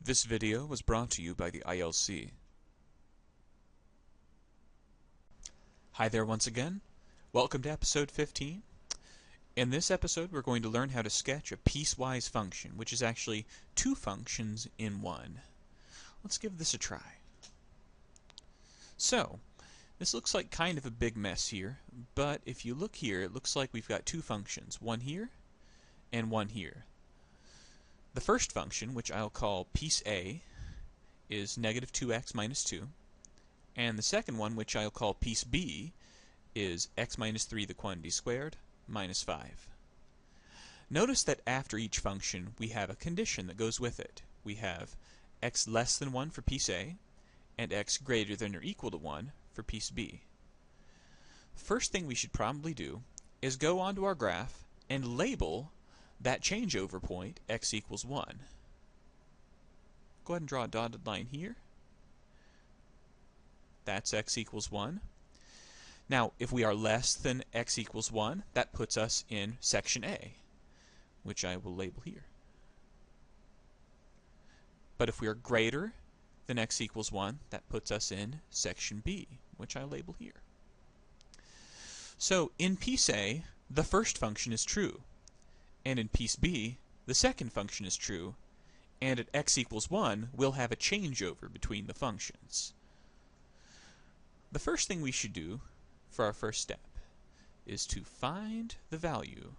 This video was brought to you by the ILC. Hi there once again. Welcome to episode 15. In this episode we're going to learn how to sketch a piecewise function, which is actually two functions in one. Let's give this a try. So, this looks like kind of a big mess here, but if you look here, it looks like we've got two functions, one here and one here. The first function, which I'll call piece A, is negative 2x minus 2. And the second one, which I'll call piece B, is x minus 3 the quantity squared minus 5. Notice that after each function we have a condition that goes with it. We have x less than 1 for piece A and x greater than or equal to 1 for piece B. First thing we should probably do is go onto our graph and label that changeover point, x equals 1. Go ahead and draw a dotted line here. That's x equals 1. Now, if we are less than x equals 1, that puts us in section A, which I will label here. But if we are greater than x equals 1, that puts us in section B, which I label here. So, in piece A, the first function is true. And in piece B, the second function is true, and at x equals 1, we'll have a changeover between the functions. The first thing we should do for our first step is to find the value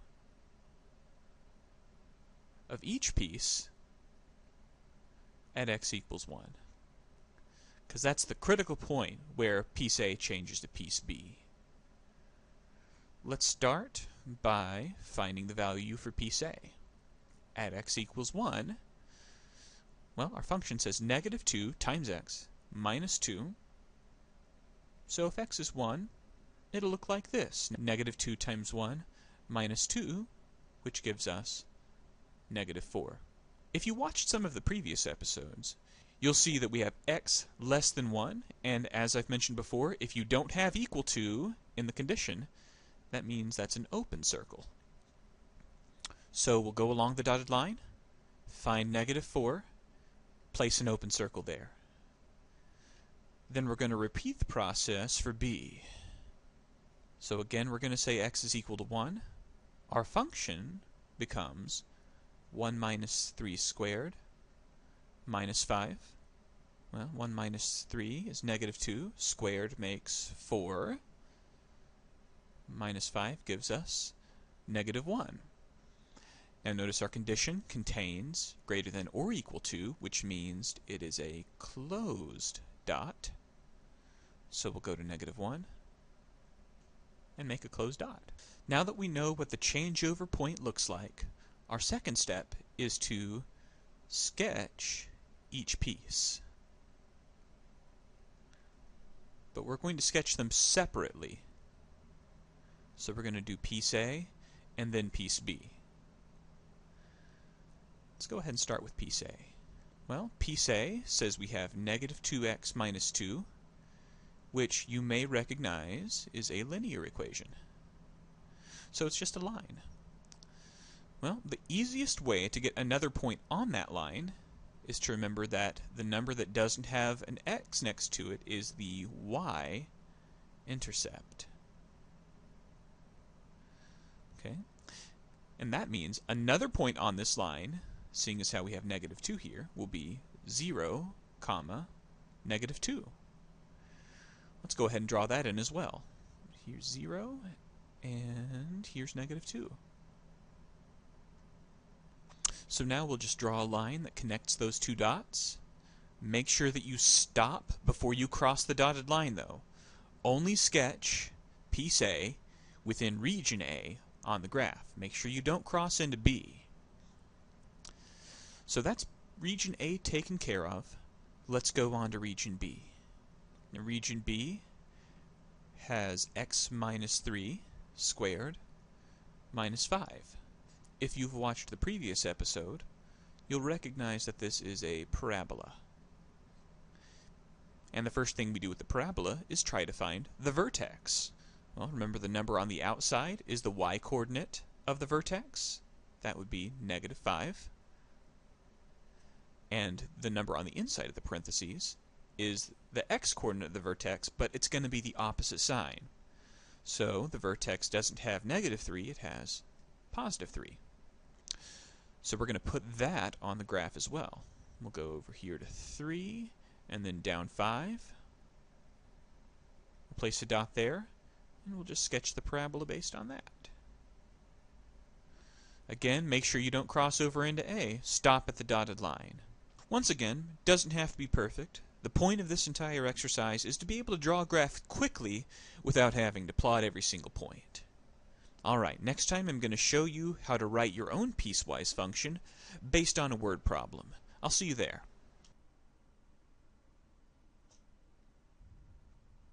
of each piece at x equals 1, because that's the critical point where piece A changes to piece B. Let's start by finding the value for piece A. At x equals 1, well, our function says negative 2 times x minus 2. So if x is 1, it'll look like this. Negative 2 times 1 minus 2, which gives us negative 4. If you watched some of the previous episodes, you'll see that we have x less than 1, and as I've mentioned before, if you don't have equal to in the condition, that means that's an open circle. So we'll go along the dotted line, find negative 4, place an open circle there. Then we're going to repeat the process for B. So again, we're going to say x is equal to 1. Our function becomes 1 minus 3 squared minus 5. Well, 1 minus 3 is negative 2. Squared makes 4. Minus 5 gives us negative 1. Now notice our condition contains greater than or equal to, which means it is a closed dot. So we'll go to negative 1 and make a closed dot. Now that we know what the changeover point looks like, our second step is to sketch each piece. But we're going to sketch them separately. So we're going to do piece A and then piece B. Let's go ahead and start with piece A. Well, piece A says we have negative 2x minus 2, which you may recognize is a linear equation. So it's just a line. Well, the easiest way to get another point on that line is to remember that the number that doesn't have an x next to it is the y-intercept. Okay, and that means another point on this line, seeing as how we have negative 2 here, will be 0, comma, negative 2. Let's go ahead and draw that in as well. Here's 0, and here's negative 2. So now we'll just draw a line that connects those two dots. Make sure that you stop before you cross the dotted line, though. Only sketch piece A within region A on the graph. Make sure you don't cross into B. So that's region A taken care of. Let's go on to region B. Now region B has x minus 3 squared minus 5. If you've watched the previous episode, you'll recognize that this is a parabola. And the first thing we do with the parabola is try to find the vertex. Well, remember the number on the outside is the y-coordinate of the vertex. That would be negative 5. And the number on the inside of the parentheses is the x-coordinate of the vertex, but it's going to be the opposite sign. So the vertex doesn't have -3, it has +3. So we're going to put that on the graph as well. We'll go over here to 3, and then down 5. We'll place a dot there, and we'll just sketch the parabola based on that. Again, make sure you don't cross over into A. Stop at the dotted line. Once again, it doesn't have to be perfect. The point of this entire exercise is to be able to draw a graph quickly without having to plot every single point. Alright, next time I'm going to show you how to write your own piecewise function based on a word problem. I'll see you there.